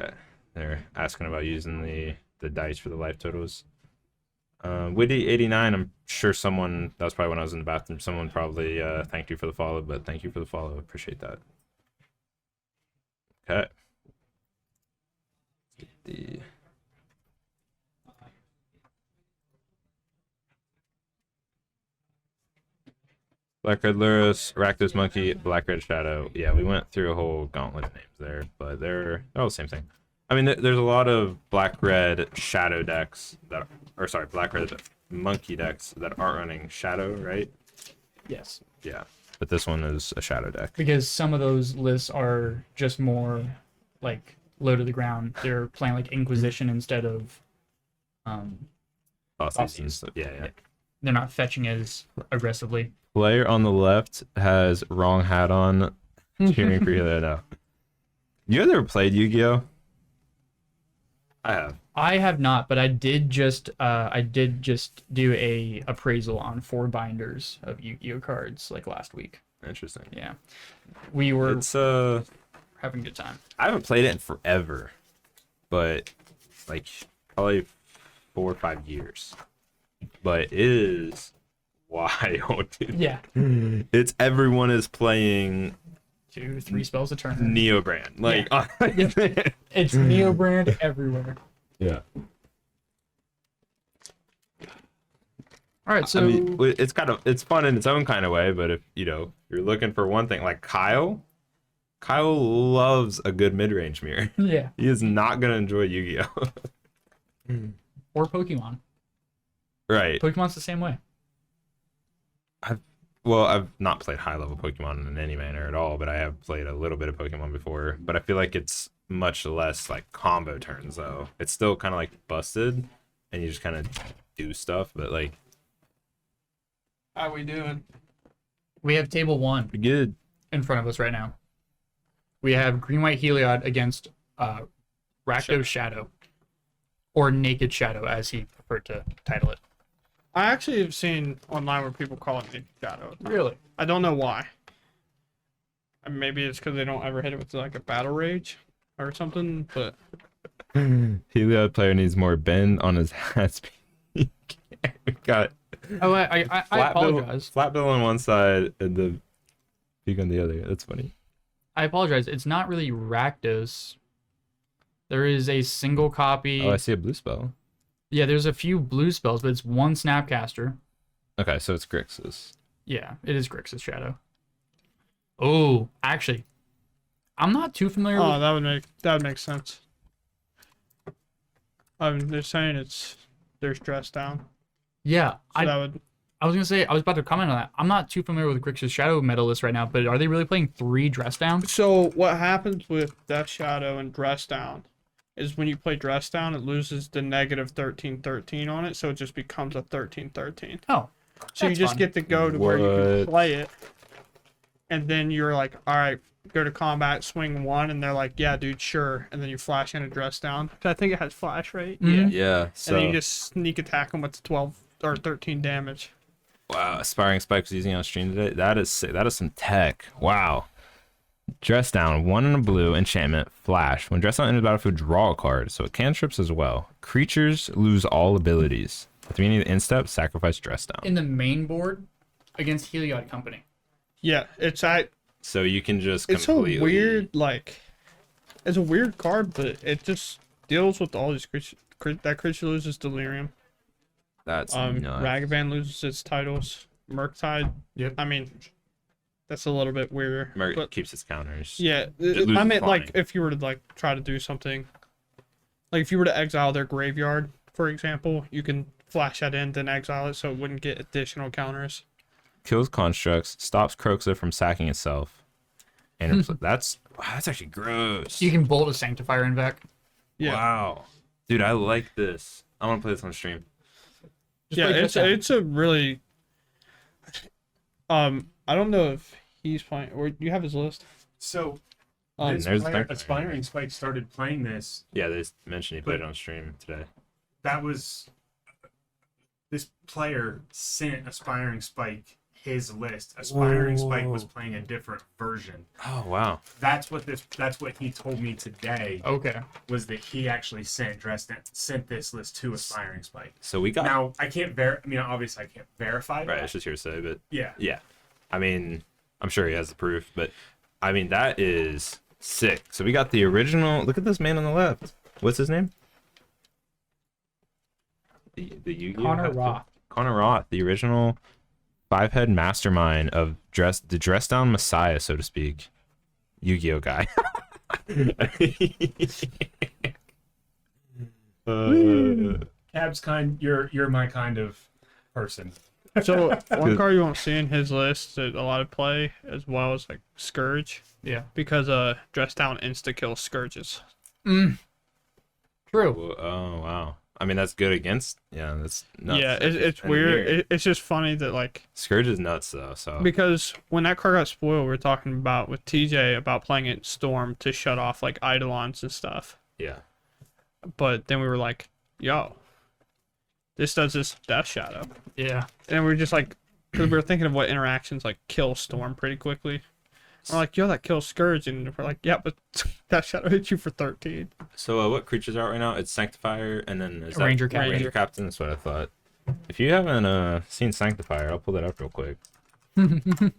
Okay. They're asking about using the dice for the life totals. Witty 89, I'm sure someone, that was probably when I was in the bathroom, someone probably thanked you for the follow, but thank you for the follow. Appreciate that. Okay. The Black Red Lurus, Rakdos Monkey, Black Red Shadow. Yeah, we went through a whole gauntlet of names there, but they're all the same thing. I mean, there's a lot of Black Red Shadow decks that, or sorry, Black Red Monkey decks that aren't running Shadow, right? Yes. Yeah, but this one is a Shadow deck. Because some of those lists are just more like low to the ground. They're playing like Inquisition instead of Bosses. So, yeah. they're not fetching as aggressively. Player on the left has wrong hat on, cheering for you there now. You guys ever played Yu-Gi-Oh? I have. I have not, but I did just do a appraisal on 4 binders of Yu-Gi-Oh cards like last week. Interesting. Yeah, we were It's having a good time. I haven't played it in forever, but like probably 4 or 5 years. But it is wild, dude. Yeah, It's everyone is playing 2-3 spells a turn. Neo brand. Like It's Neo brand everywhere. Yeah. All right, so I mean, it's fun in its own kind of way, but if you're looking for one thing, like Kyle loves a good mid-range mirror. yeah, He is not gonna enjoy Yu-Gi-Oh. or Pokemon. Right. Pokemon's the same way. I've not played high-level Pokemon in any manner at all, but I have played a little bit of Pokemon before. But I feel like it's much less like combo turns, though. It's still kind of like busted, and you just kind of do stuff. But like, How we doing? We have table 1 pretty good. in front of us right now. We have Green-White Heliod against Rakdos Shadow, or Naked Shadow, as he preferred to title it. I actually have seen online where people call it Naked Shadow. Really? I don't know why. And maybe it's because they don't ever hit it with like a battle rage or something, but Heliod player needs more bend on his hat. Got Oh, I apologize. Flat bill on one side and the peak on the other. That's funny. I apologize. It's not really Rakdos. There is a single copy. Oh, I see a blue spell. Yeah, there's a few blue spells, but it's 1 Snapcaster. Okay, so it's Grixis. Yeah, it is Grixis Shadow. Oh, actually, I'm not too familiar with... that would make sense. They're saying there's dress down. Yeah, So I that would was gonna say, I was about to comment on that. I'm not too familiar with Grixis Shadow meta list right now, but are they really playing 3 dress down? So what happens with Death Shadow and Dress Down is when you play Dress Down, it loses the negative 13/13 on it, so it just becomes a 13/13. Oh, So you that's just fun. get to go to where you can What? play it, and then you're like, all right, go to combat, swing 1, and they're like, yeah, dude, sure, and then you flash in a Dress Down. I think it has flash, right? Mhm. Yeah. And So then you just sneak attack them with 12 or 13 damage. wow, Aspiring Spike was using on stream today. That is sick. That is some tech. Wow. Dress down, 1 in a blue, enchantment, flash. When dress down enters the battlefield, draw a card. So it cantrips as well. Creatures lose all abilities. At the beginning of the end step, sacrifice dress down. In the main board against Heliod Company. Yeah, it's So you can just it's completely... a weird it's a weird card, but it just deals with all these creatures. That creature loses delirium. That's nuts. Ragavan loses its titles. Murktide. Yep. I mean, that's a little bit weirder. Merc but keeps its counters. yeah, loses I meant like flying. if you were to like try to do something, like if you were to exile their graveyard, for example, you can flash that in, then exile it, so it wouldn't get additional counters. Kills constructs, stops Croxa from sacking itself. And that's actually gross. You can bolt a Sanctifier in Vec. Yeah. Wow. Dude, I like this. I want to play this on stream. Just Yeah, play Dress Down. it's a really I don't know if he's playing or you have his list. So, Um, there's the- Aspiring Spike started playing this. Yeah, they mentioned he played it on stream today. That was... This player sent Aspiring Spike his list. Aspiring Spike was Whoa. playing a different version. Oh wow. That's what he told me today, Okay. was that he actually sent this list to Aspiring Spike. So we got Now I can't obviously I can't verify right. that. It's just hearsay, but Yeah. yeah. I mean, I'm sure he has the proof, but I mean that is sick. So we got the original. Look at this man on the left. What's his name? The Yu-Gi-Oh Connor Roth. Connor Roth, the original 5-head mastermind of the dress down messiah, so to speak. Yu-Gi-Oh guy. Cab's you're my kind of person. So one card you won't see in his list that a lot of play as well as like Scourge, Yeah. because dress down insta kill Scourges. True. Oh wow. I mean that's good against. Yeah, that's nuts. Yeah, it's And weird. It's just funny that like, Scourge is nuts though. So because when that card got spoiled, we were talking about with TJ about playing it Storm to shut off like Eidolons and stuff. yeah. But then we were like, yo, this does this Death Shadow. Yeah. And we were just like, because we were thinking of what interactions like kill Storm pretty quickly. We're like, yo, that kills Scourge. And we're like, yeah, but Death Shadow hits you for 13. So what creatures are out right now? It's Sanctifier, and then is that Ranger Captain. Ranger Captain. That's what I thought. If you haven't seen Sanctifier, I'll pull that up real quick. That's,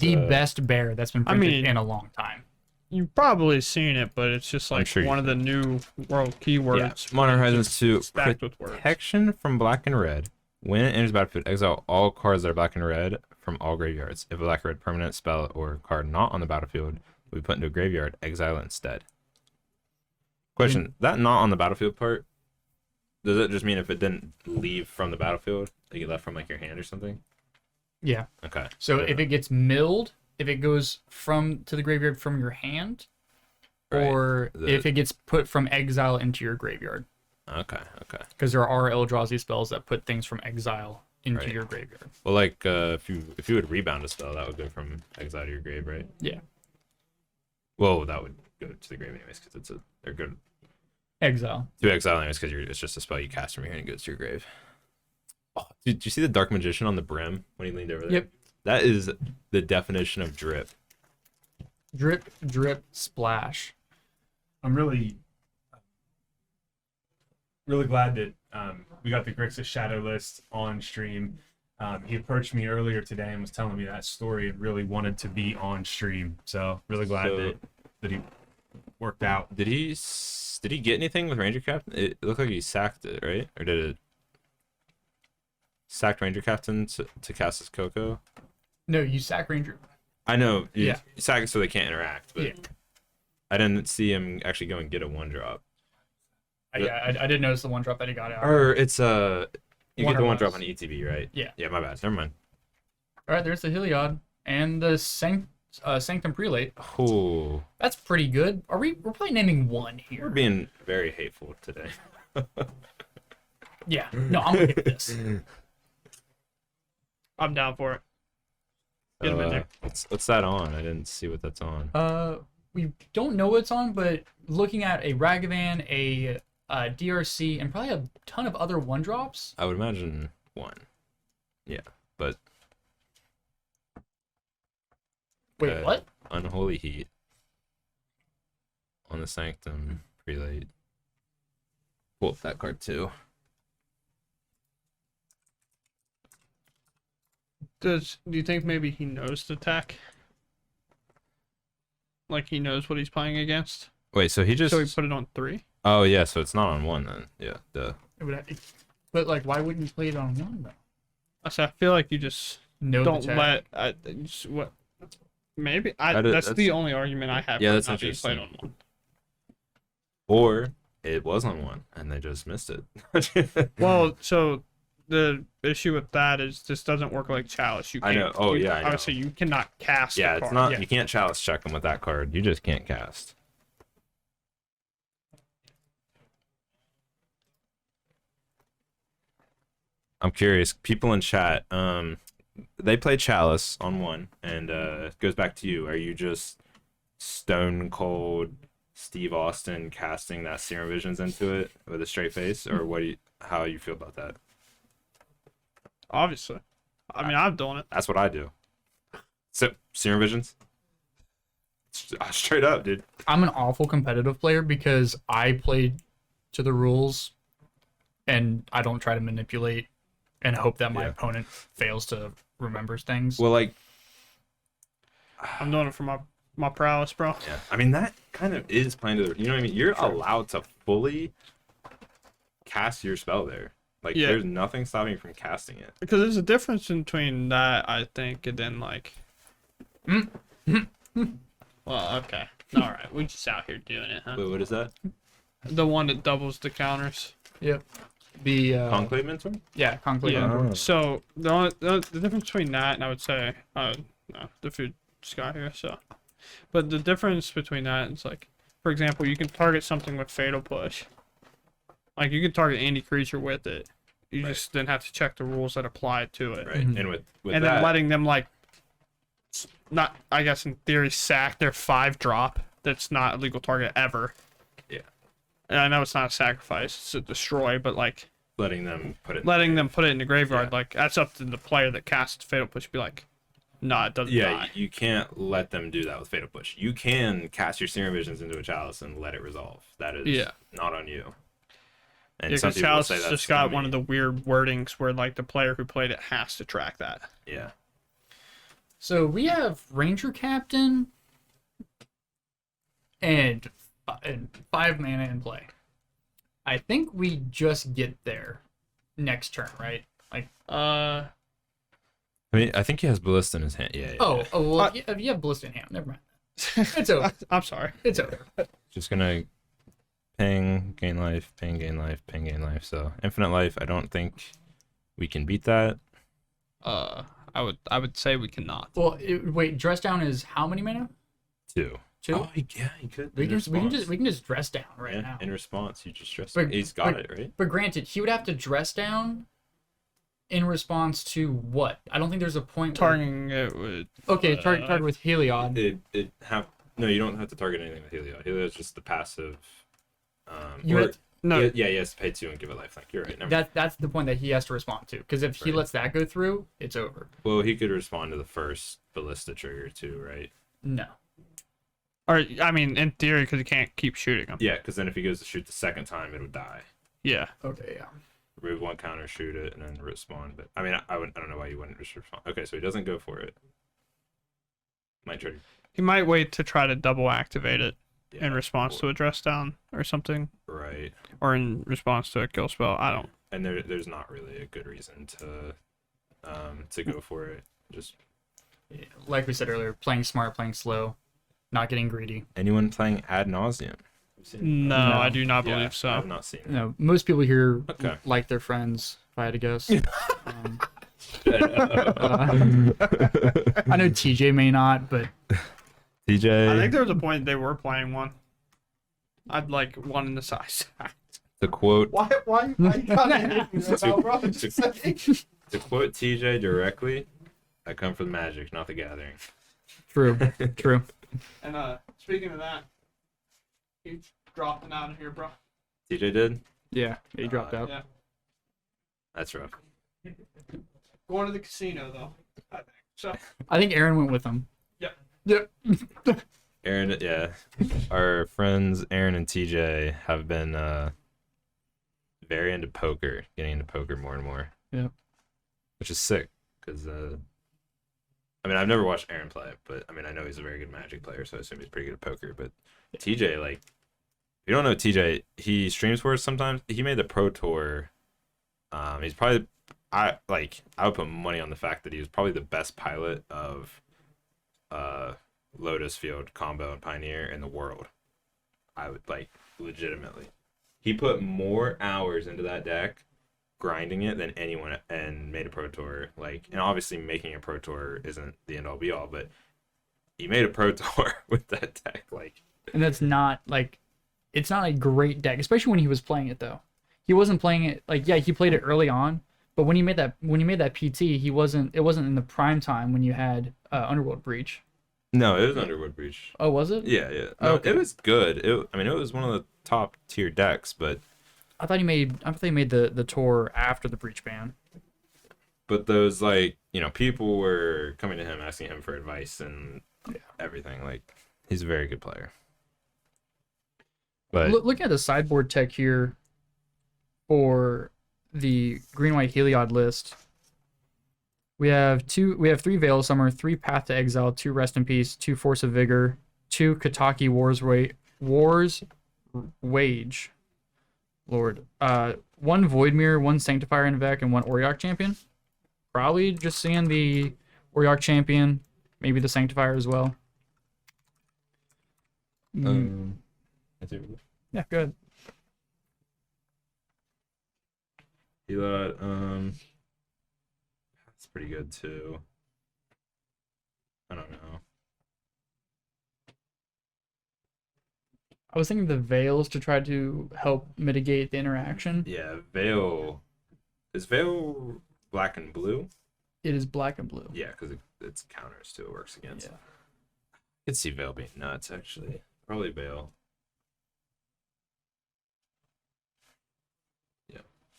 The best bear that's been I printed mean- in a long time. You've probably seen it, but it's just I'm like sure you one of the new world keywords. Yeah, Modern Horizons 2. Stacked with words. Protection from black and red. When it enters the battlefield, exile all cards that are black and red from all graveyards. If a black or red permanent, spell, or card not on the battlefield will be put into a graveyard, exile it instead. Question, that not on the battlefield part, does it just mean if it didn't leave from the battlefield, like it left from like your hand or something? Yeah. Okay. So if it gets milled, if it goes to the graveyard from your hand, Right. or The- if it gets put from exile into your graveyard, Okay. because there are Eldrazi spells that put things from exile into Right. your graveyard. Well, like if you would rebound a spell, that would go from exile to your grave, right? Yeah. Well, that would go to the grave anyways, because they're good Exile. to exile anyways, because it's just a spell you cast from your hand and it goes to your grave. Oh, did you see the Dark Magician on the brim when he leaned over there? Yep. That is the definition of drip. Drip, drip, splash. I'm really glad that we got the Grixis Shadow list on stream. He approached me earlier today and was telling me that story and really wanted to be on stream. So really glad that he worked out. Did he get anything with Ranger Captain? It looked like he sacked it, right? Or did it sacked Ranger Captain to cast his Coco? No, you sack Ranger. I know. You Yeah. sack it so they can't interact, but Yeah. I didn't see him actually go and get a 1-drop. I did notice the one drop that he got out. Or it's you One get the or 1-drop less. on ETB, right? Yeah. Yeah, my bad. Never mind. All right, there's the Heliod and the Sanctum Prelate. Ooh, That's pretty good. We're probably naming one we're here. being very hateful today. Yeah. No, I'm gonna get this. I'm down for it. Get him in there. What's that on? I didn't see what that's on. We don't know what's on, but looking at a Ragavan, a DRC, and probably a ton of other one drops. I would imagine 1. Yeah, but Wait, Okay. what? Unholy Heat on the Sanctum Prelate. Pull up that card too. Do you think maybe he knows the tech? Like he knows what he's playing against? Wait, so he just. So he put it on 3? Oh yeah, so it's not on 1 then. Yeah, duh. But like, why wouldn't you play it on one though? I feel like you just No, don't what? Maybe that's the only argument I have. Yeah, for that's not being played interesting. on 1. Or it was on 1 and they just missed it. Well, so the issue with that is this doesn't work like Chalice. You I can't, know. Oh, you- yeah, I know. Obviously, you cannot cast. Yeah, the it's card. not. Yeah. You can't chalice check them with that card. You just can't cast. I'm curious. People in chat, they play chalice on 1, and it goes back to you. Are you just stone cold Steve Austin casting that Serum Visions into it with a straight face, or how you feel about that? Obviously, I mean, I've done it. That's what I do. So, Serum Visions? Straight up, dude. I'm an awful competitive player because I play to the rules and I don't try to manipulate and hope that my opponent fails to remember things. Well, like, I'm doing it for my prowess, bro. yeah. I mean, that kind of is playing to the. You know what I mean? You're allowed to fully cast your spell there. Like, Yeah. there's nothing stopping you from casting it. Because there's a difference between that, I think, and then like. Well, okay. All right. We just out here doing it, huh? Wait, what is that? The one that doubles the counters. Yep. The Conclave Mentor? yeah, conclave. Yeah. Oh. So the difference between that and I would say, no, the food just got here. So, but the difference between that is like, for example, you can target something with Fatal Push. Like you can target any creature with it. You just then have to check the rules that apply to it. Right. And with And that, then letting them like, not I guess in theory sack their 5-drop. That's not a legal target ever. Yeah. And I know it's not a sacrifice; it's a destroy. But like letting them put it. letting them put it in the graveyard, Yeah. like that's up to the player that casts Fatal Push. Be like, nah, it doesn't Yeah, die. you can't let them do that with Fatal Push. You can cast your Serum Visions into a Chalice and let it resolve. That is not on you. And Yeah, some because people Chalice say that's just got gonna one of be- the weird wordings where like the player who played it has to track that. Yeah. So we have Ranger Captain and 5 mana in play. I think we just get there next turn, right? Like, Uh, I mean, I think he has Ballista in his hand. Yeah. oh well, if you have Ballista in hand, never mind. It's over. I'm sorry. It's over. Just gonna ping, gain life, ping, gain life, ping, gain life. So infinite life. I don't think we can beat that. I would say we cannot. Well, wait, dress down is how many mana? 2. 2. Oh, yeah, he could. we in can response. just dress down right Yeah, now. in response, you just trust. But- He's got but- it right. But granted, he would have to dress down in response to what? I don't think there's a point. Where... Targeting it would. Okay, target with Heliod. No, you don't have to target anything with Heliod. Heliod's just the passive. You or- have to- No, yeah, he has to pay 2 and give it lifelink. You're right. Never mind. That's the point that he has to respond to. Because if he Right. lets that go through, it's over. Well, he could respond to the first ballista trigger too, right? No. or I mean, in theory, because you can't keep shooting them. Yeah, because then if he goes to shoot the second time, it would die. Yeah. Okay, yeah. Remove 1 counter, shoot it, and then respond. But I mean, I don't know why you wouldn't just respond. Okay, so he doesn't go for it. Might trigger. He might wait to try to double activate it Yeah, in response to a dress down or something, right. or in response to a kill spell. I don't. And there's not really a good reason to go for it. Just Yeah, like we said earlier, playing smart, playing slow, not getting greedy. anyone playing ad nauseum. No, No. I do not Yeah, believe so. I've not seen it. No, most people here Okay. like their friends, if I had to guess. I know TJ may not, but TJ. I think there was a point they were playing one. I'd like one in the size. to quote Why you gotta hit me right now, bro? to quote TJ directly, I come for the magic, not the gathering. true, true. And speaking of that, he dropping out of here, bro. TJ did? Yeah, he dropped out. Yeah. That's rough. Going to the casino though. I think. So I think Aaron went with him. Yep. Yep. Aaron, yeah. Our friends Aaron and TJ have been very into poker, getting into poker more and more. Yep. Which is sick, because I mean, I've never watched Aaron play, but I mean, I know he's a very good Magic player, so I assume he's pretty good at poker. But TJ, like, if you don't know TJ, he streams for us sometimes. He made the Pro Tour. He's probably, I would put money on the fact that he was probably the best pilot of Lotus Field Combo and Pioneer in the world. I would, like, legitimately. He put more hours into that deck grinding it than anyone, and made a Pro Tour. Like, and obviously making a Pro Tour isn't the end all be all, but he made a Pro Tour with that deck. Like, And that's not like, it's not a great deck, especially when he was playing it though. He wasn't playing it like, yeah, he played it early on, but when he made that PT, it wasn't in the prime time when you had Underworld Breach. no, it was Underwood Breach. Oh, was it? Yeah, yeah. No, Okay. It was good. I mean, it was one of the top tier decks, but I thought he made the tour after the Breach ban. but those like people were coming to him asking him for advice and everything. Like he's a very good player. But Looking at the sideboard tech here for the green white Heliod list, we have 3 Veil of Summer, 3 Path to Exile, 2 Rest in Peace, 2 Force of Vigor, 2 Kataki Wars Wage. Lord. 1 Voidmere, 1 Sanctifier in Vec, and 1 Auriok Champion. Probably just seeing the Auriok Champion, maybe the Sanctifier as well. Yeah, good. Elot, that's pretty good too. I don't know. I was thinking the Veils to try to help mitigate the interaction. Yeah, Veil. Is Veil black and blue? It is black and blue. Yeah, because it's counters too. It works against. Yeah. I could see Veil being nuts actually. Probably Veil. Yeah.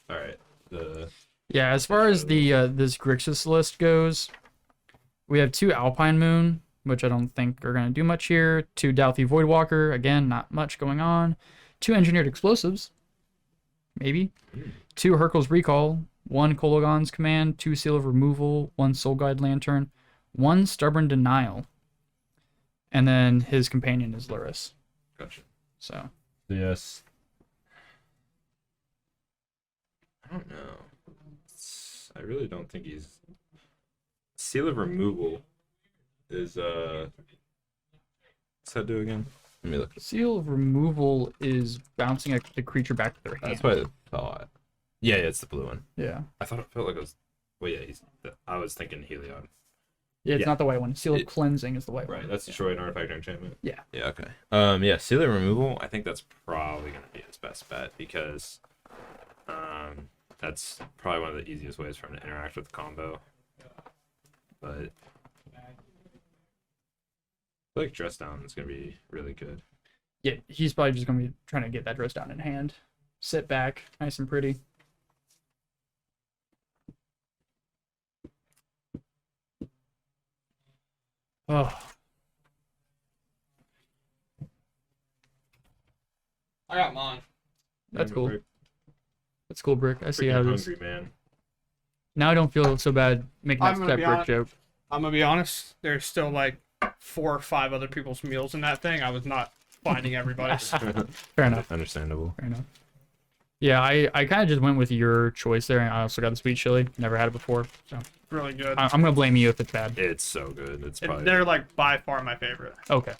All right. Yeah, as far as the this Grixis list goes, we have 2 Alpine Moon, which I don't think are going to do much here. 2 Dauthi Voidwalker, again, not much going on. 2 Engineered Explosives, maybe. 2 Hercules Recall, 1 Kologon's Command, 2 Seal of Removal, 1 Soul Guide Lantern, 1 Stubborn Denial. And then his companion is Luris. Gotcha. So. Yes. I don't know. I really don't think he's. Seal of Removal is what's that do again? Let me look. Seal of Removal is bouncing the creature back to their hand. That's what I thought. Yeah, it's the blue one. Yeah. I thought it felt like it was. Well, yeah, I was thinking Heliod. Yeah, it's Yeah. not the white one. Seal of Cleansing is the white one. Right, that's destroy an artifact or enchantment. Yeah. Yeah, okay. Yeah, Seal of Removal, I think that's probably gonna be his best bet because that's probably one of the easiest ways for him to interact with the combo. But I feel like Dress Down is gonna be really good. Yeah, he's probably just going to be trying to get that dress down in hand. Sit back, nice and pretty. Oh, I got mine. that's Yeah, cool. we're That's cool, Brick. I see freaking how it is. hungry, man. Now I don't feel so bad making I'm that gonna be Brick honest. joke. I'm gonna be honest. There's still like 4 or 5 other people's meals in that thing. I was not finding everybody's. Fair enough. Understandable. Fair enough. Yeah, I kind of just went with your choice there. I also got the sweet chili. Never had it before, so Really good. I'm gonna blame you if it's bad. It's so good. It's And probably they're like by far my favorite. Okay.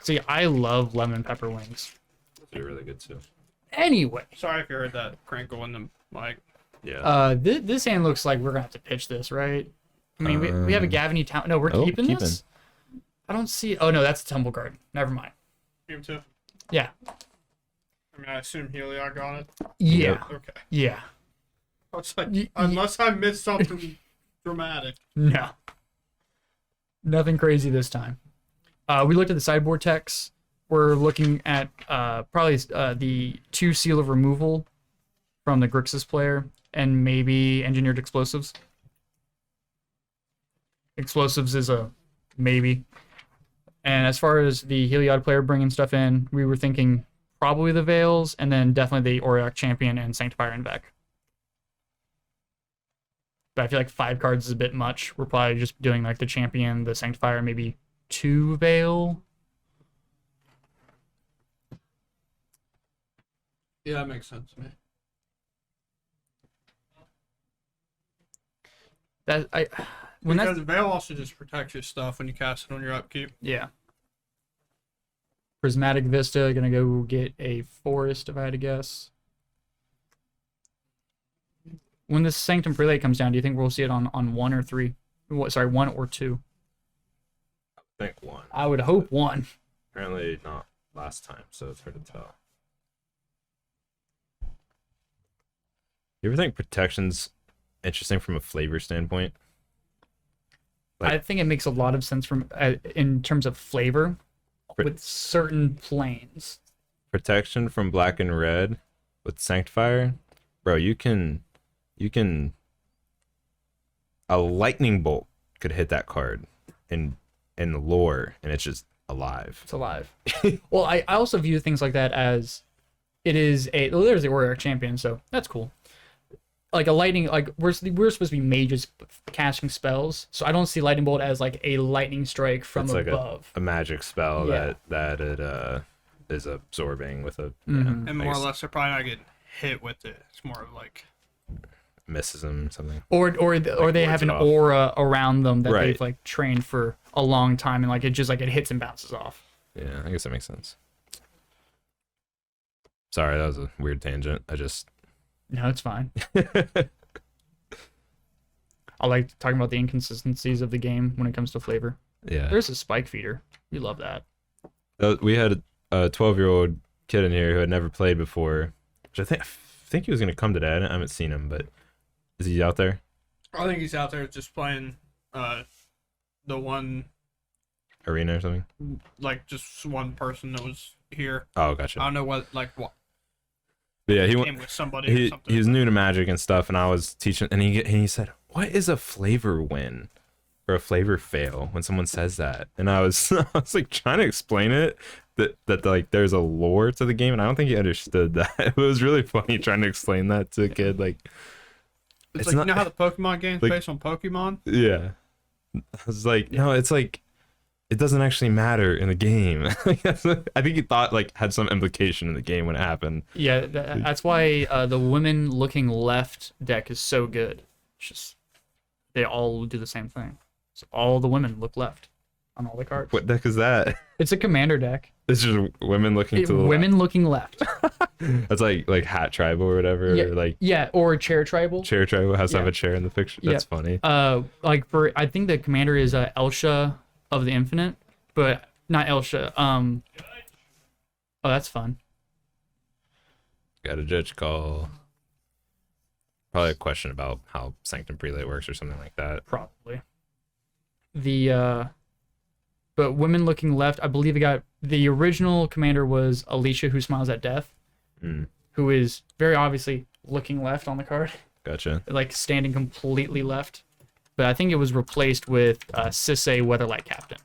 See, I love lemon pepper wings. they're really good too. Anyway, Sorry if you heard that crinkle in the mic. Yeah. this hand looks like we're gonna have to pitch this, right? I mean, we have a Gavany Town. No, we're keeping this. I don't see. Oh no, that's a Tumble Guard. Never mind. You too. Yeah. I mean, I assume Heliod got it. Yeah. Okay. Yeah. I was like, Y- y- unless I missed something dramatic. No. Nothing crazy this time. We looked at the sideboard techs. We're looking at probably the 2 Seal of Removal from the Grixis player and maybe Engineered Explosives. Explosives is a maybe. And as far as the Heliod player bringing stuff in, we were thinking probably the Veils and then definitely the Auriok Champion and Sanctifier and Vec. But I feel like 5 cards is a bit much. We're probably just doing like the Champion, the Sanctifier, maybe 2 Veil. Yeah, that makes sense to me. That I when Because that's Veil also just protects your stuff when you cast it on your upkeep. yeah. Prismatic Vista, gonna go get a Forest if I had to guess. When this Sanctum Prelate comes down, do you think we'll see it on 1 or 3? Sorry, 1 or 2? I think one. I would hope 1. Apparently not last time, so it's hard to tell. You ever think protection's interesting from a flavor standpoint? I think it makes a lot of sense from in terms of flavor Pr- with certain planes. Protection from black and red with Sanctifier, bro. You can a lightning bolt could hit that card in the lore, and it's just alive. It's alive. Well, I also view things like that as it is there's the warrior champion, so that's cool. Like a lightning, like we're supposed to be mages casting spells, so I don't see lightning bolt as like a lightning strike from It's like above. a magic spell Yeah. that it is absorbing with a Mhm. And more or less, they're probably not getting hit with it. It's more of like misses them something. Or they wards have an it off. aura around them that Right. they've like trained for a long time, and like it just like it hits and bounces off. Yeah, I guess that makes sense. Sorry, that was a weird tangent. I just No, it's fine. I like talking about the inconsistencies of the game when it comes to flavor. yeah. There's a spike feeder. We love that. We had a 12-year-old kid in here who had never played before, which I think he was gonna come today. I haven't seen him, but is he out there? I think he's out there just playing the one Arena or something? like just one person that was here. Oh, I gotcha. don't know what But yeah, he came went. with somebody or He something. was new to Magic and stuff, and I was teaching, and he said, "What is a flavor win or a flavor fail?" When someone says that, and I was I was like trying to explain it that like there's a lore to the game, and I don't think he understood that. It was really funny trying to explain that to a kid. Like, It's it's like not- you know how the Pokemon game's like- based on Pokemon? yeah, I was like, no, it's like it doesn't actually matter in the game. I think he thought like had some implication in the game when it happened. Yeah, that's why the women looking left deck is so good. It's just they all do the same thing. So all the women look left on all the cards. What deck is that? It's a commander deck. It's just women looking to the Women looking left. That's like hat tribal or whatever. Yeah, Or like yeah, or chair tribal. chair tribal has to have Yeah. a chair in the picture. Yeah. That's funny. Like for I think the commander is Elsha of the Infinite, but not Elsha. Oh, that's fun. Got a judge call. Probably a question about how Sanctum Prelate works or something like that. Probably. But women looking left, I believe it got the original commander was Alicia, who smiles at death, Mm, who is very obviously looking left on the card, gotcha. like standing completely left. But I think it was replaced with Sisay Weatherlight Captain.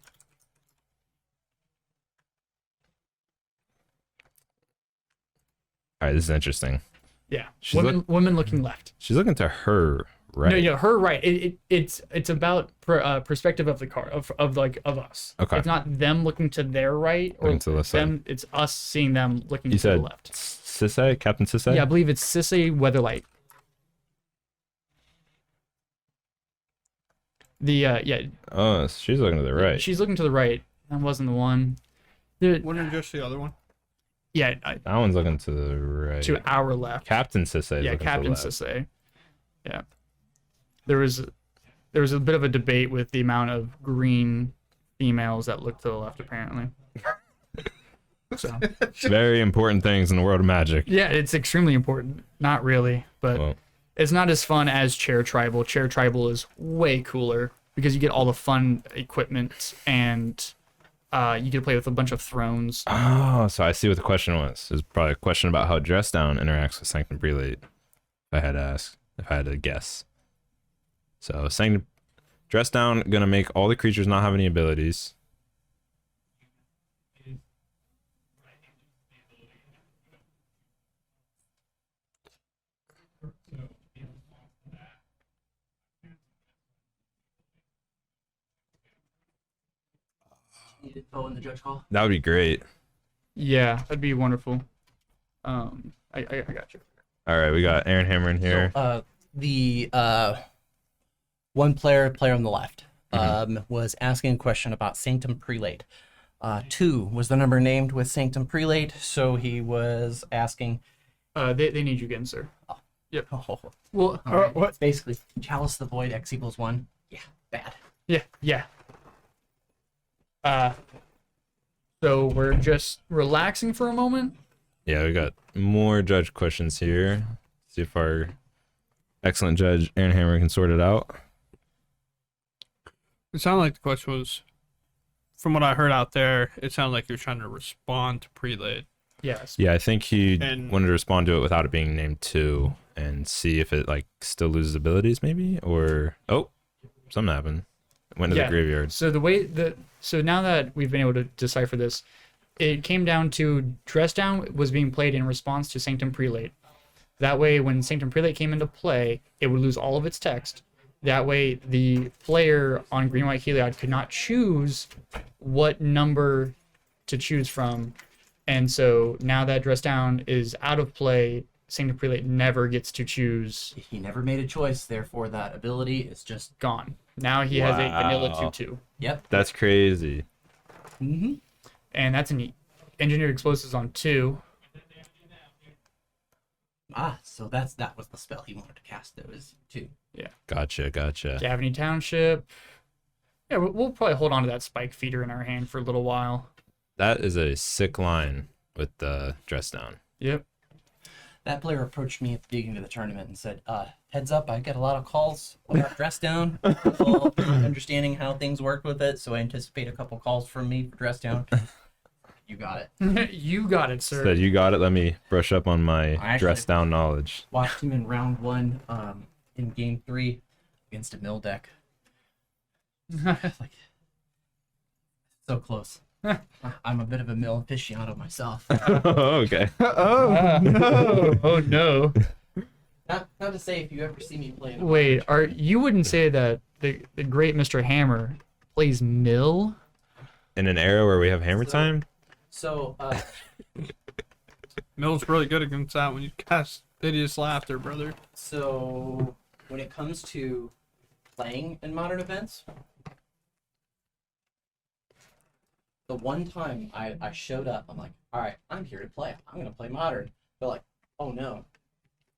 All right, this is interesting. Yeah, She's women looking left. She's looking to her right. No, her right. It's about perspective of the card of us. Okay. It's not them looking to their right or Looking to the left side. them. It's us seeing them looking You to the said left. Sisay, Captain Sisay. Yeah, I believe it's Sisay Weatherlight. Yeah, Oh, she's looking to the right. she's looking to the right. That wasn't the one. The- Wouldn't just the other one? yeah, That one's looking to the right. to our left. Captain Sisay. Yeah, Captain Sisay. Yeah, there was a bit of a debate with the amount of green females that look to the left, apparently. So Very important things in the world of Magic. yeah, it's extremely important. Not really, but Well, it's not as fun as Chair Tribal. Chair Tribal is way cooler because you get all the fun equipment and you get to play with a bunch of thrones. oh, so I see what the question was. It was probably a question about how Dress Down interacts with Sanctum Prelate. If I had to guess. So Sanctum Dress Down gonna make all the creatures not have any abilities. Need info in the judge call. That would be great. Yeah, that'd be wonderful. I got you. All right, we got Aaron Hammer in here. So, the one player on the left was asking a question about Sanctum Prelate. 2 was the number named with Sanctum Prelate, so he was asking. They need you again, sir. Oh, Well, what? Basically, Chalice of the Void X equals 1. Yeah, bad. yeah. So we're just relaxing for a moment. Yeah, we got more judge questions here. See if our excellent judge Aaron Hammer can sort it out. It sounded like the question was, from what I heard out there, it sounded like you're trying to respond to Prelate. Yes. Yeah, I think he And- wanted to respond to it without it being named 2 and see if it like still loses abilities maybe, or something happened. Went to Yeah. the graveyard. So so now that we've been able to decipher this, it came down to Dress Down was being played in response to Sanctum Prelate. That way, when Sanctum Prelate came into play, it would lose all of its text. That way, the player on Green White Heliod could not choose what number to choose from. And so now that Dress Down is out of play, Sanctum Prelate never gets to choose. He never made a choice, therefore that ability is just Gone. Now he has a vanilla Wow. 2/2. yep. That's crazy. Mm-hmm. And that's an Engineered Explosives on 2. Ah, so that was the spell he wanted to cast. It was 2. Gotcha. Gavaney Township. Yeah, we'll probably hold on to that Spike Feeder in our hand for a little while. That is a sick line with the Dress Down. Yep. That player approached me at the beginning of the tournament and said, heads up, I get a lot of calls about Dress Down, well, understanding how things work with it, so I anticipate a couple calls from me for Dress Down. You got it. You got it, sir. Said you got it. Let me brush up on my actually- Dress Down knowledge. Watched him in round 1 in game 3 against a mill deck. Like, so close. I'm a bit of a mill aficionado myself. Okay. Oh no! Oh no! Not to say if you ever see me play. Wait, you wouldn't say that the great Mr. Hammer plays mill? In an era where we have hammer time? So, Mill's really good against that when you cast Hideous Laughter, brother. so when it comes to playing in modern events, the one time I showed up, I'm like, all right, I'm here to play. I'm gonna play modern. They're like, oh no,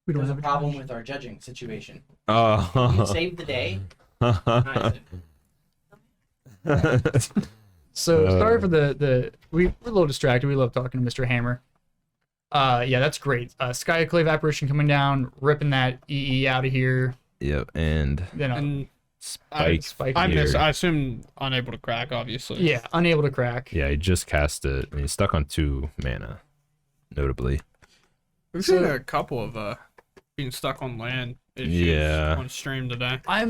We there's a problem with our judging situation. You Oh. saved the day. Nice. So sorry for we're a little distracted. We love talking to Mr. Hammer. Yeah, that's great. Skyclave Apparition coming down, ripping that EE out of here. Yep, and Then And Spike I here. I assume unable to crack, obviously. yeah, unable to crack. Yeah, he just cast it. I mean, he's stuck on 2 mana, notably. We've seen a couple of being stuck on land issues Yeah. on stream today. I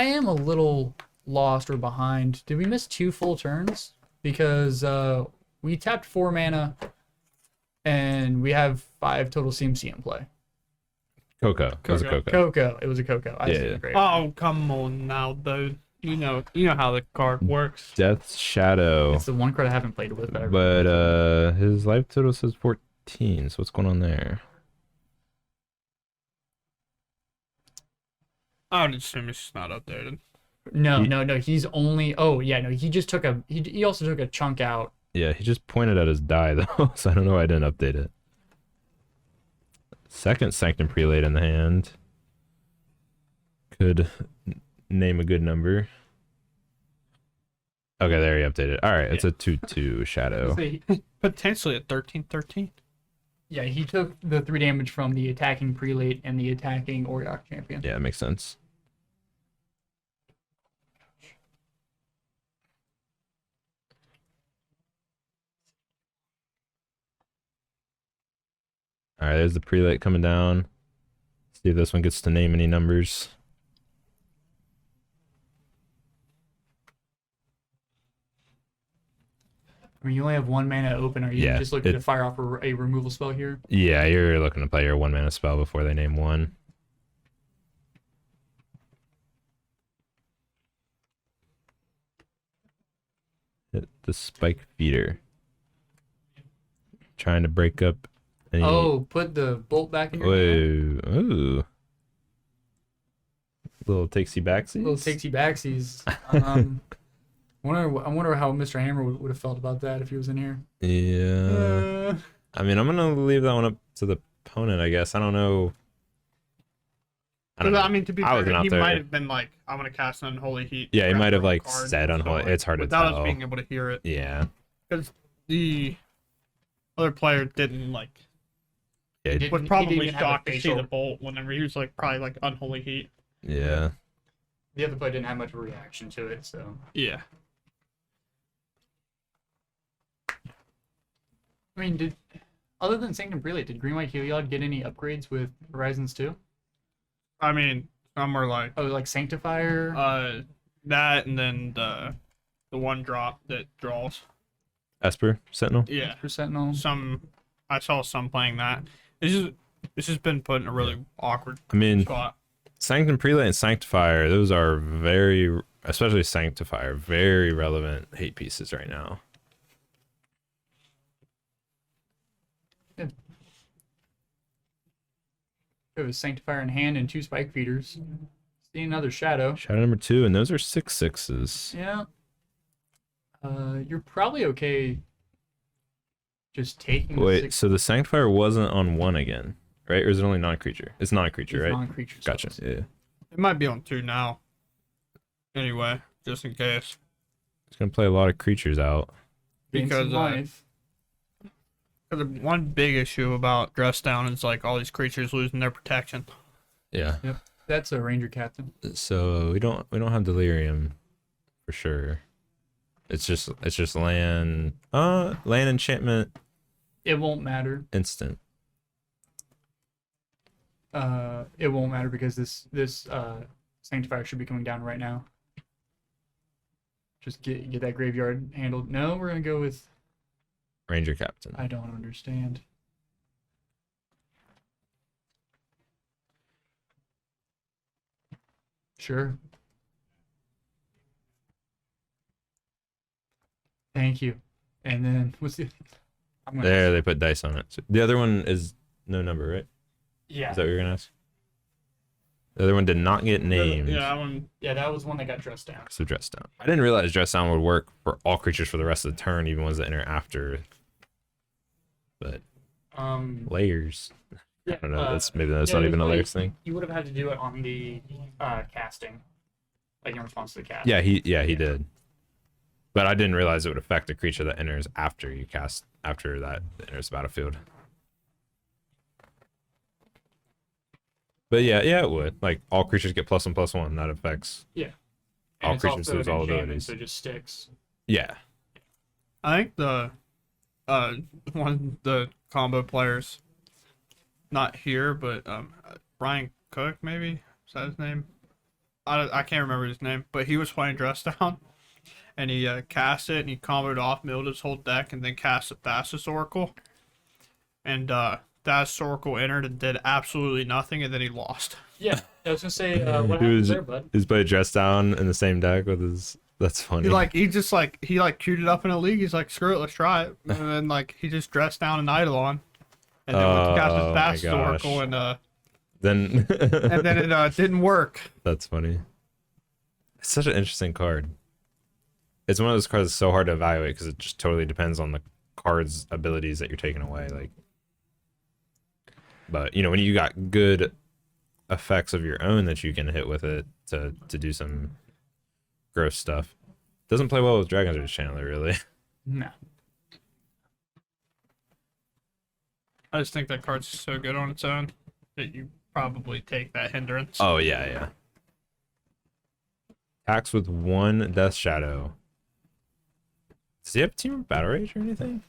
am a little lost or behind. Did we miss 2 full turns? Because we tapped 4 mana and we have 5 total CMC in play. Coco. It was a Coco. Coco. Coco. It was a Coco. I Yeah, see. yeah. Great. Oh, come on now, dude. You know how the card works. Death's Shadow. It's the one card I haven't played with. But his life total says 14, so what's going on there? I would assume it's just not updated. No. He- He's only. Oh yeah, no. He just took a. He also took a chunk out. Yeah, he just pointed at his die, though, so I don't know why I didn't update it. Second Sanctum Prelate in the hand. Could name a good number. Okay, there he updated. All right, it's a 2/2 Shadow. Potentially at 13/13. Yeah, he took the 3 damage from the attacking prelate and the attacking Oriok champion. Yeah, that makes sense. All right, there's the prelate coming down. See if this one gets to name any numbers. I mean, you only have 1 mana open. Are you Yeah, just looking to it- fire off a removal spell here? Yeah, you're looking to play your 1 mana spell before they name one. Hit the Spike Feeder. Trying to break up any... Oh, put the bolt back in your hand. Whoa. Ooh. Little takesy backsies. Little takesy backsies. I wonder how Mr. Hammer would have felt about that if he was in here. Yeah. I mean, I'm gonna leave that one up to the opponent, I guess. I don't know. I don't know. I mean, to be I wasn't fair, out he there. might have been like, "I'm gonna cast an Unholy Heat." Yeah, he grab might have the like card, said unholy. It's hard to without tell. us being able to hear it, Yeah. because the other player didn't like. Yeah. Did- Was he probably didn't even have a shocked to see facial- the bolt whenever he was like probably like Unholy Heat. Yeah. The other player didn't have much of a reaction to it, so. Yeah. I mean, other than Sanctum Prelate, did Green White Heliod get any upgrades with Horizons 2? I mean, some are like, Oh, like Sanctifier? That and then the one drop that draws. Esper Sentinel. Yeah. For Sentinel. I saw some playing that. It's just been put in a really awkward I mean, spot. Sanctum Prelate and Sanctifier, those are very, especially Sanctifier, very relevant hate pieces right now. It was Sanctifier in hand and 2 Spike Feeders. See another Shadow. Shadow number 2, and those are 6/6s. Yeah. You're probably okay just taking the Wait, 6 so the Sanctifier wasn't on 1 again, right? Or is it only non-creature? It's non-creature, right? non-creature Gotcha. spells. Yeah. It might be on 2 now. Anyway, just in case. It's gonna play a lot of creatures out. Gain some Because life. the one big issue about Dress Down is like all these creatures losing their protection. Yeah. That's a Ranger Captain. So we don't have Delirium for sure. It's just land enchantment It won't matter. instant. It won't matter because this Sanctifier should be coming down right now. Just get that graveyard handled. No, we're gonna go with. Ranger Captain. I don't understand. Sure. Thank you. And then what's the? I'm gonna. There, they put dice on it. So the other one is no number, right? Yeah. Is that what you're gonna ask? The other one did not get named. Yeah, that one. Yeah, that was one that got dressed down. So dress down. I didn't realize dress down would work for all creatures for the rest of the turn, even ones that enter after. But layers. Yeah, I don't know. That's not yeah, even a like- layers thing. You would have had to do it on the casting, like in response to the cast. Yeah, he did. But I didn't realize it would affect a creature that enters after you cast after that enters the battlefield. But yeah, it would. Like all creatures get +1/+1. That affects. And all it's creatures also lose an all enchantment, abilities. so it just sticks. Yeah. I think the one of the combo players, not here, but Brian Cook maybe is that his name? I can't remember his name, but he was playing Dress Down, and he cast it and he comboed off, milled his whole deck, and then cast a Thassa's Oracle, and Thassa's Oracle entered and did absolutely nothing, and then he lost. Yeah, I was gonna say what He happened was there, bud. he's played dress down in the same deck with his. That's funny. He queued it up in a league. He's like, screw it, let's try it, and then like he just dressed down an Eidolon, and then went to cast his Oh my Thassa's gosh. Oracle, and then it didn't work. That's funny. It's such an interesting card. It's one of those cards that's so hard to evaluate because it just totally depends on the card's abilities that you're taking away. Like, but when you got good effects of your own that you can hit with it to do some gross stuff. Doesn't play well with Dragon's Rage Channeler, really. No. I just think that card's so good on its own that you probably take that hindrance. Oh yeah. Attacks with 1 Death Shadow. Does he have Team of Battle Rage or anything?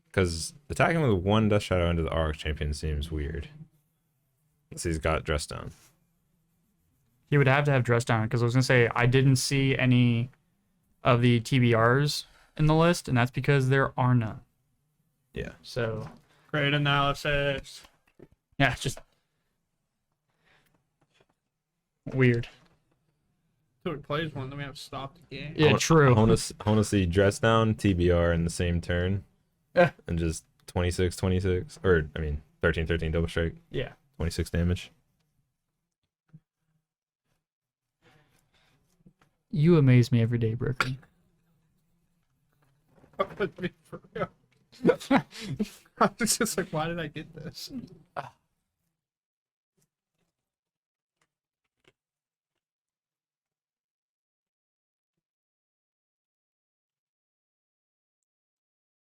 Because attacking with 1 Death Shadow into the Auric Champion seems weird. So he's got Dress Down. He would have to have dressed down because I was gonna say I didn't see any of the TBRs in the list, and that's because there are none. Yeah. So Great analysis. yeah, it's just weird. Until he plays one, then we have to stop the game. Yeah, true. I want to see Dress Down, TBR in the same turn. Yeah. And just 26, or I mean 13 double strike, Yeah. 26 damage. You amaze me every day, Brooklyn. For real. I was just like, why did I get this?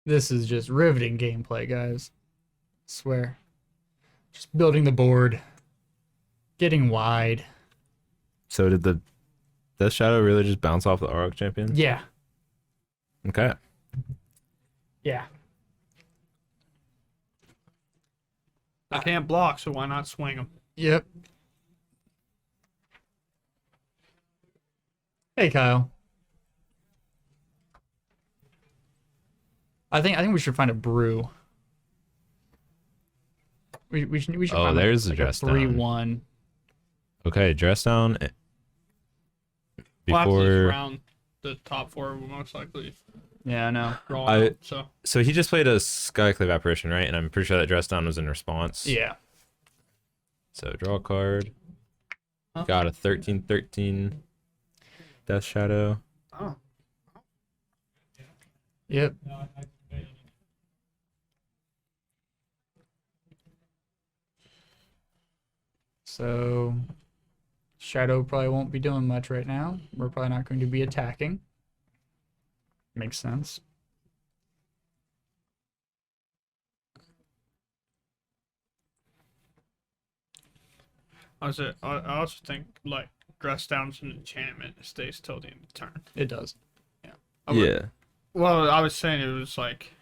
This is just riveting gameplay, guys. Swear. Just building the board. Getting wide. So did the Death Shadow really just bounce off the Auric Champion? Yeah. Okay. Yeah. I can't block, so why not swing him? Yep. Hey, Kyle. I think we should find a brew. We should Oh, find there's the like dress a down. 3-1. Okay, dress down We'll have to just before. round the top 4 will most likely Yeah, I know. draw I- out. So So he just played a Skyclave apparition, right? And I'm pretty sure that dress down was in response. Yeah. So draw a card. Huh? Got a 13/13 Death Shadow. oh, Yep. So Shadow probably won't be doing much right now. We're probably not going to be attacking. Makes sense. I also think like dress down's an enchantment. It stays till the end of the turn. It does. I would- Yeah. Well, I was saying it was like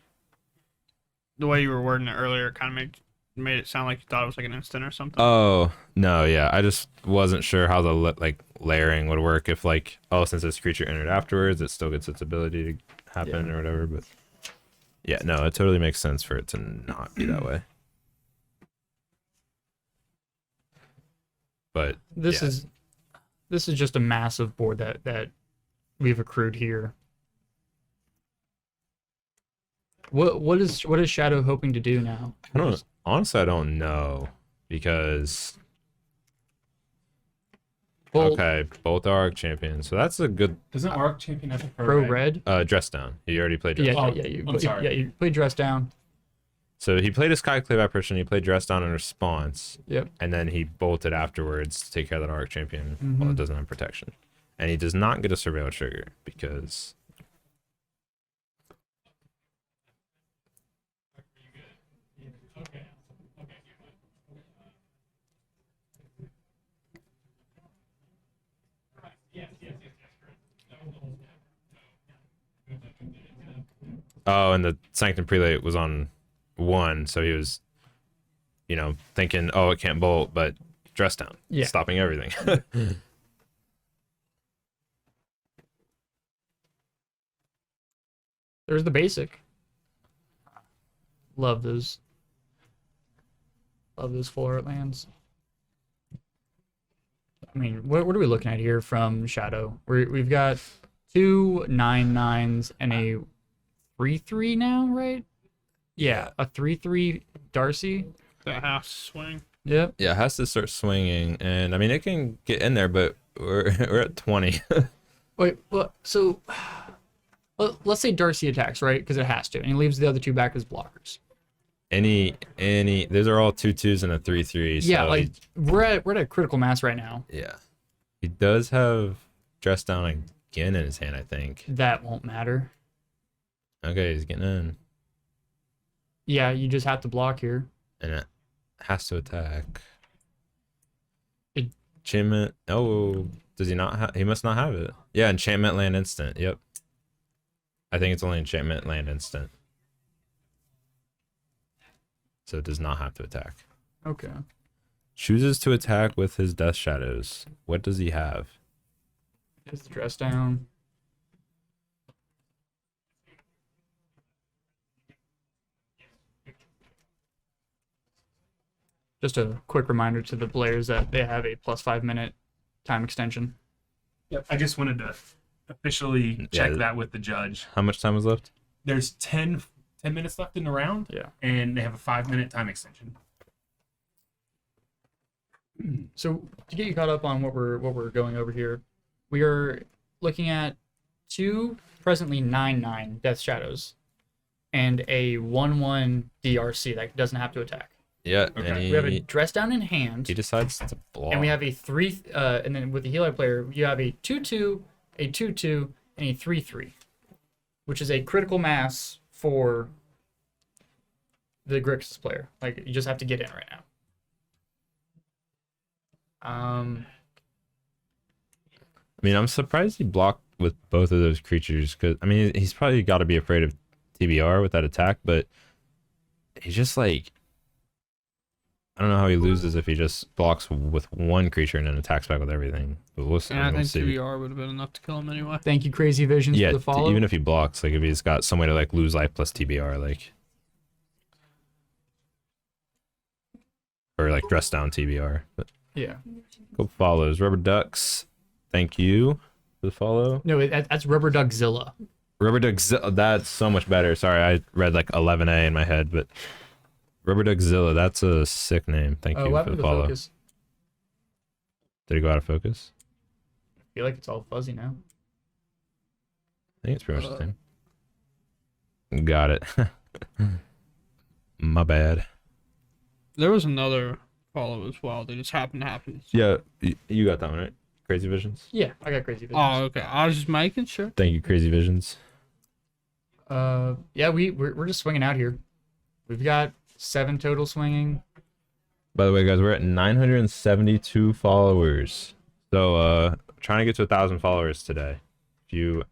the way you were wording it earlier. It kind of made it sound like you thought it was like an instant or something. Oh no, yeah. I just wasn't sure how the like layering would work. If like, oh, since this creature entered afterwards, it still gets its ability to happen or whatever. But yeah, no, it totally makes sense for it to not be that way. But This yeah. is just a massive board that we've accrued here. What is Shadow hoping to do now? I don't honestly. I don't know because Well, okay, both are Arc champions, so that's a good Doesn't Arc Champion have a pro red. dress down. He already played dress Yeah, down. yeah, you I'm sorry. yeah, you played dress down. So he played a Skyclave apparition. He played dress down in response. Yep. And then he bolted afterwards to take care of that Arc champion. Well, it Mhm. doesn't have protection, and he does not get a surveil trigger because. Oh, and the Sanctum Prelate was on 1, so he was, thinking, oh, it can't bolt, but dress down, Yeah. stopping everything. There's the basic. Love those. Love those full art lands. I mean, what are we looking at here from Shadow? We've got 2 9/9s and a 3/3 now, right? Yeah, a 3/3 Darcy. That half swing. Yep. Yeah, it has to start swinging, and I mean it can get in there, but we're we're at 20. Wait, well, so let's say Darcy attacks, right? Because it has to, and he leaves the other 2 back as blockers. any those are all 2/2s and a 3/3. Yeah, so like we're at a critical mass right now. yeah, he does have dress down again in his hand, I think. That won't matter. Okay, he's getting in, Yeah, you just have to block here. and it has to attack. It- Enchantment. Oh, does he not have? He must not have it. Yeah, enchantment land instant. Yep. I think it's only enchantment land instant. So it does not have to attack. Okay. Chooses to attack with his Death Shadows. What does he have? Is the dress down? Just a quick reminder to the players that they have a +5 minute time extension. Yep. I just wanted to officially check Yeah. that with the judge. How much time is left? There's 10 minutes left in the round, Yeah. and they have a 5-minute time extension. So to get you caught up on what we're going over here, we are looking at 2 presently 9/9 Death Shadows, and a 1/1 DRC that doesn't have to attack. Yeah, Okay. and We have a he dress down in hand. he decides to block. And we have a 3, and then with the Heliod player, you have a 2/2, a 2/2, and a 3/3, which is a critical mass for the Grixis player. Like, you just have to get in right now. I mean, I'm surprised he blocked with both of those creatures because I mean he's probably got to be afraid of TBR with that attack, but he's just like I don't know how he loses if he just blocks with one creature and then attacks back with everything. But we'll see. And I We'll think see. TBR would have been enough to kill him anyway. Thank you, Crazy Visions, Yeah, for the follow. even if he blocks, like if he's got some way to like lose life plus TBR, like, or like dress down TBR. But Yeah. couple follows. Rubber Ducks, thank you for the follow. No, that's Rubber Duckzilla. Rubber Ducks, that's so much better. Sorry, I read like 11A in my head, but Rubber Duckzilla, that's a sick name. Thank you What for happened the to follow. focus? Did it go out of focus? I feel like it's all fuzzy now. I think it's pretty much the same. Got it. My bad. There was another follow as well. They just happened to happen. Yeah, you got that one, right? Crazy Visions? Yeah, I got Crazy Visions. Oh, okay. I was just making sure. Thank you, Crazy Visions. Yeah, we're just swinging out here. We've got 7 total swinging. By the way, guys, we're at 972 followers. So, trying to get to 1,000 followers today. If you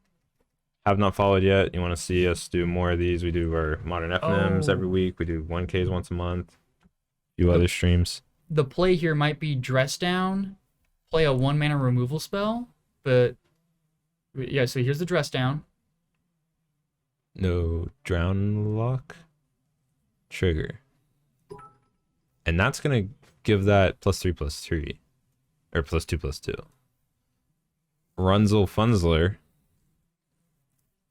have not followed yet, you want to see us do more of these, we do our modern FNMs every week. We do 1Ks once a month. A few other streams. The play here might be Dress Down, play a 1-mana removal spell, but yeah, so here's the Dress Down. No Drown Lock trigger. And that's going to give that +3/+3. Or +2/+2. Runzel Funzler.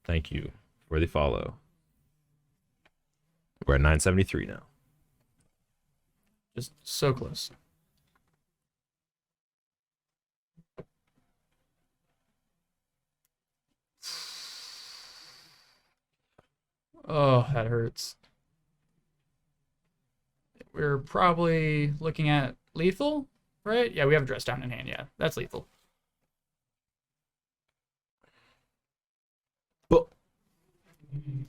Thank you for the follow. We're at 973 now. Just so close. Oh, that hurts. We're probably looking at lethal, right? Yeah, we have a Dress Down in hand. Yeah, that's lethal. But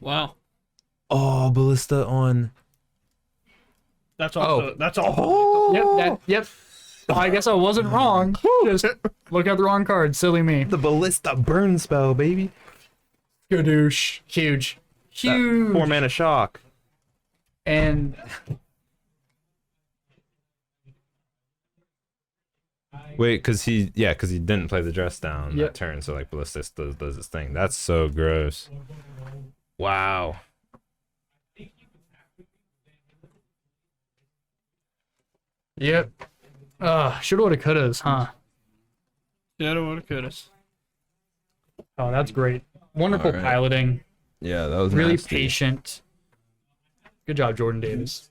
Wow. oh, Ballista on. That's also that's all. Yep. I guess I wasn't wrong. Just look at the wrong card. Silly me. The Ballista burn spell, baby. Skadoosh. Huge. Huge. 4-mana shock. And Wait, because he didn't play the dress down Yep. that turn, so like Ballista does his thing. That's so gross. Wow. yep. Shoulda, woulda, couldas, huh? Yeah, what could us. Oh, that's great. Wonderful All right. piloting. Yeah, that was Really nasty. patient. Good job, Jordan Davis.